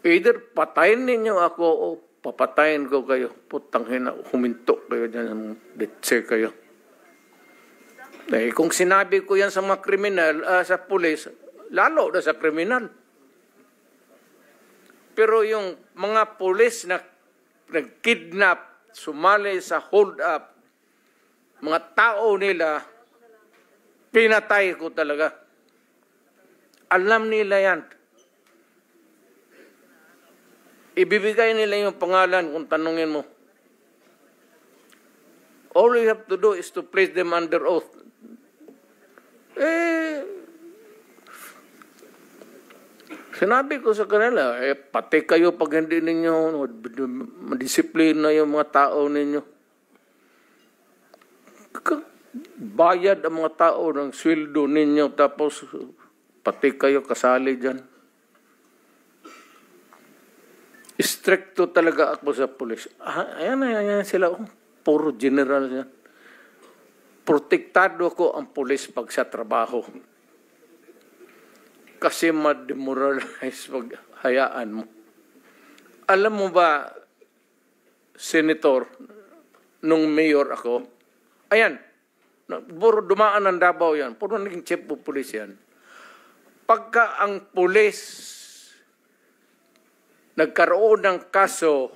Either patayin ninyo ako o papatayin ko kayo. Putang hina, huminto kayo dyan, bitse kayo. Kung sinabi ko yan sa mga kriminal, sa pulis, lalo na sa kriminal. Pero yung mga pulis na nag-kidnap, sumali sa hold-up, mga tao nila, pinatay ko talaga. Alam nila yan. Ibibigay nila yung pangalan kung tanungin mo. All you have to do is to place them under oath. Sinabi ko sa kanila, pati kayo pag hindi ninyo madisiplina yung mga tao ninyo. Bayad ang mga tao ng sweldo ninyo tapos pati kayo kasali dyan. Stricto talaga ako sa pulis. Ayan sila. Puro general yan. Protektado ko ang pulis pag sa trabaho. Kasi ma-demoralize pag hayaan mo. Alam mo ba, Senator, nung mayor ako, ayan, puro dumaan ng Davao yan, puro naging chief of police yan. Pagka ang pulis nagkaroon ng kaso,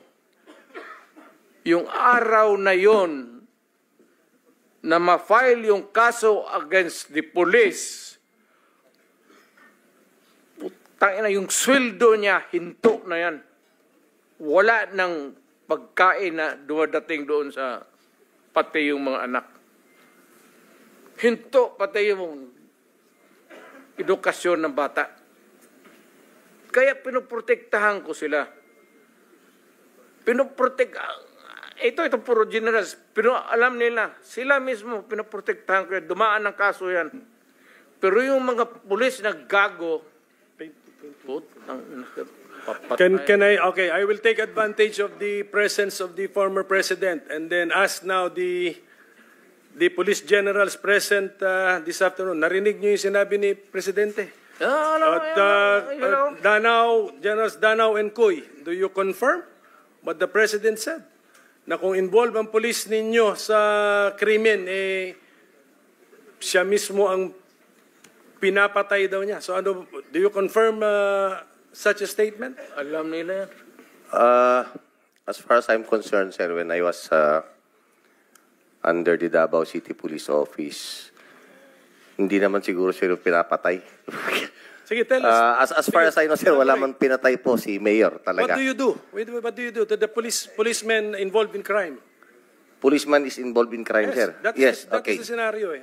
yung araw na yon na ma-file yung kaso against the police, putang ina, yung sweldo niya, hinto na yan. Wala ng pagkain na dumadating doon sa pati yung mga anak. Hinto pati yung edukasyon ng bata. Kaya pinoprotektahan ko sila. Ito puro generals. Pero alam nila, sila mismo pinoprotektahan ko. Dumaan ng kaso yan. Pero yung mga pulis na gago, I will take advantage of the presence of the former president and then ask now the police generals present this afternoon. Narinig niyo yung sinabi ni Presidente? Generals Danao and Coy, do you confirm what the President said? Na kung involved ang police ninyo sa krimen, siya mismo ang pinapatay daw niya. So do you confirm such a statement? Alam nila yan. As far as I'm concerned, sir, when I was under the Davao City Police Office, hindi naman siguro sila pinapatay. Sige, tell us. As far as I know, sir, wala man pinatay po si Mayor talaga. What do you do? What do you do to the policemen involved in crime? Policeman is involved in crime, sir. That Yes, is okay. the scenario.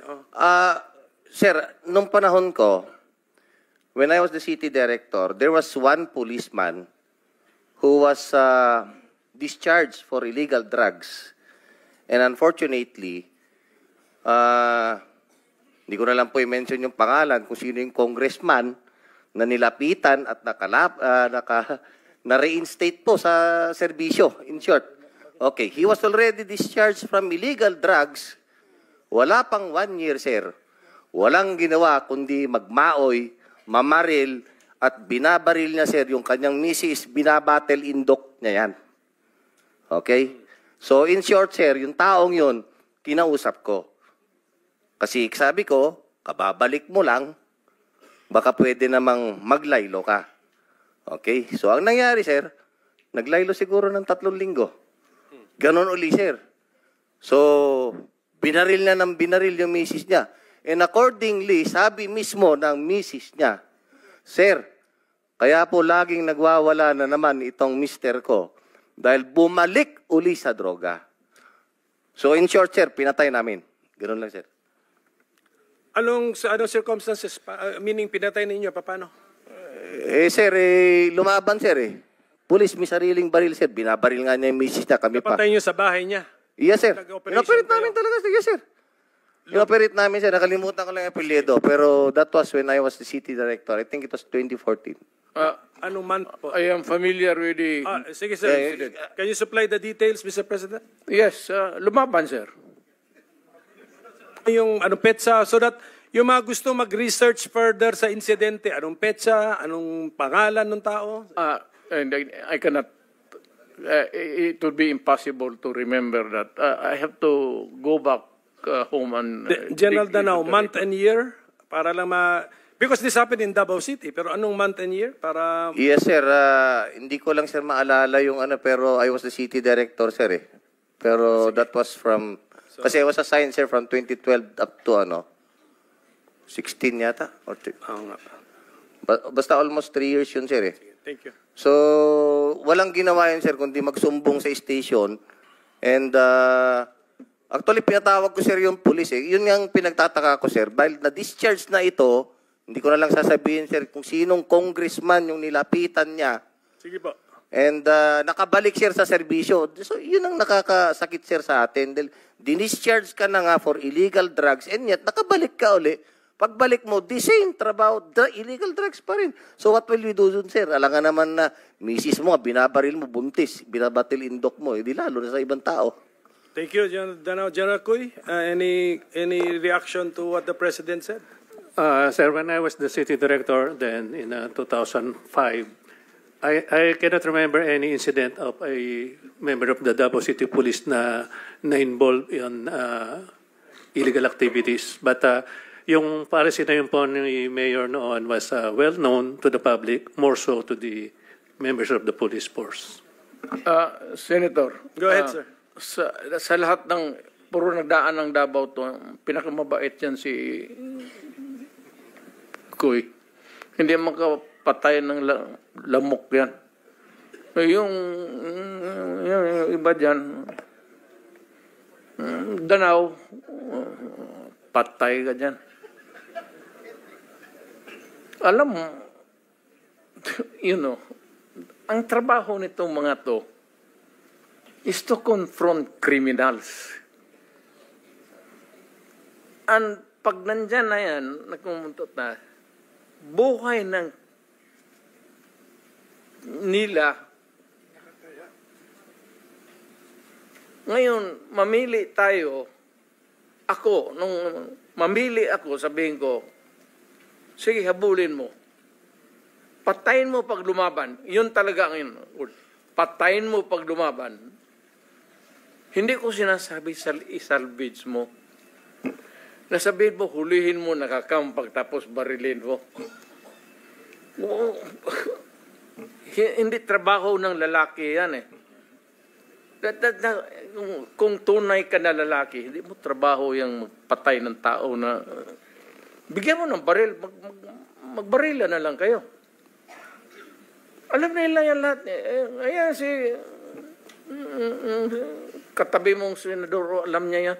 Sir, nung panahon ko, when I was the city director, there was one policeman who was discharged for illegal drugs. And unfortunately, hindi ko na lang po i-mention yung pangalan kung sino yung congressman na nilapitan at na-reinstate po sa serbisyo, in short. Okay, he was already discharged from illegal drugs. Wala pang 1 year, sir. Walang ginawa kundi magmaoy, mamaril, at binabaril niya, sir, yung kanyang misis, binabattle indok niya yan. Okay? So, in short, sir, yung taong yun, kinausap ko. Kasi sabi ko, kababalik mo lang, baka pwede namang maglaylo ka. Okay? So, ang nangyari, sir, naglaylo siguro ng 3 linggo. Ganon uli, sir. So, binaril na ng binaril yung misis niya. And accordingly, sabi mismo ng misis niya, sir, kaya po laging nagwawala na naman itong mister ko dahil bumalik uli sa droga. So, in short, sir, pinatay namin. Ganon lang, sir. Anong circumstances? Meaning, pinatay ninyo, paano? Sir, lumaban, sir, Pulis, may sariling baril, sir. Binabaril nga niya yung misis niya, kami pa. Napatay niyo sa bahay niya? Yes, sir. Inoperate namin talaga, yes, sir. Inoperate namin, sir. Nakalimutan ko lang yung apelyido. Pero that was when I was the city director. I think it was 2014. Anong month po? I am familiar with the... Sige, sir. Can you supply the details, Mr. President? Yes, lumaban, sir. Yung anong petsa, so that yung mga gusto mag-research further sa insidente, anong petsa, anong pangalan ng tao? and I cannot, it would be impossible to remember that. I have to go back home and... General dig Danao, into month it. and year para lang because this happened in Davao City, pero anong month and year para Yes, sir. Hindi ko lang, sir, maalala yung ano, pero I was the city director, sir, eh. Pero that was from... Kasi I was assigned, sir, from 2012 up to, 16 yata? Or nga. basta almost 3 years yun, sir, eh. Thank you. So, walang ginawa yun, sir, kundi magsumbong sa station. And, actually, pinatawag ko, sir, yung police, eh. Yun yung pinagtataka ko, sir. Dahil na-discharge na ito, hindi ko na lang sasabihin, sir, kung sinong congressman yung nilapitan niya. Sige po. And nakabalik, sir, sa serbisyo. So, yun ang nakakasakit, sir, sa atin. Dahil dinischarge ka na nga for illegal drugs and yet nakabalik ka uli. Pagbalik mo, the same trabaho, illegal drugs pa rin. So, what will we do dun, sir? Alam nga naman na misis mo, binabaril mo, buntis, binabatil indok mo. Hindi lalo na sa ibang tao. Thank you, General Danao. General Cuy, any reaction to what the President said? Sir, when I was the city director then in 2005, I cannot remember any incident of a member of the Davao City Police na involved in illegal activities. But yung policy na yun po ni Mayor noon was well known to the public, more so to the members of the police force. Senator. Go ahead, sir. Sa lahat ng puro nagdaan ng Davao to, pinakamabait yan si Kuy. Hindi makapatay ng lamok yan. Yung iba dyan, Danao, patay ka dyan. Alam mo, ang trabaho nitong mga to is to confront criminals. And pag nandyan na yan, nagkumuntot na, buhay ng nila. Ngayon, mamili tayo. Ako, nung mamili ako, sabihin ko, sige, habulin mo. Patayin mo pag lumaban. Yun talaga ang yun. Patayin mo pag lumaban. Hindi ko sinasabi isalvage mo. Nasabihin mo, hulihin mo, nakakampag, tapos barilin mo. Hindi trabaho ng lalaki yan eh. Kung tunay ka na lalaki, hindi mo trabaho yung magpatay ng tao na... bigyan mo ng baril, magbarila na lang kayo. Alam nila yan lahat. Ayan si... katabi mong senador, alam niya yan.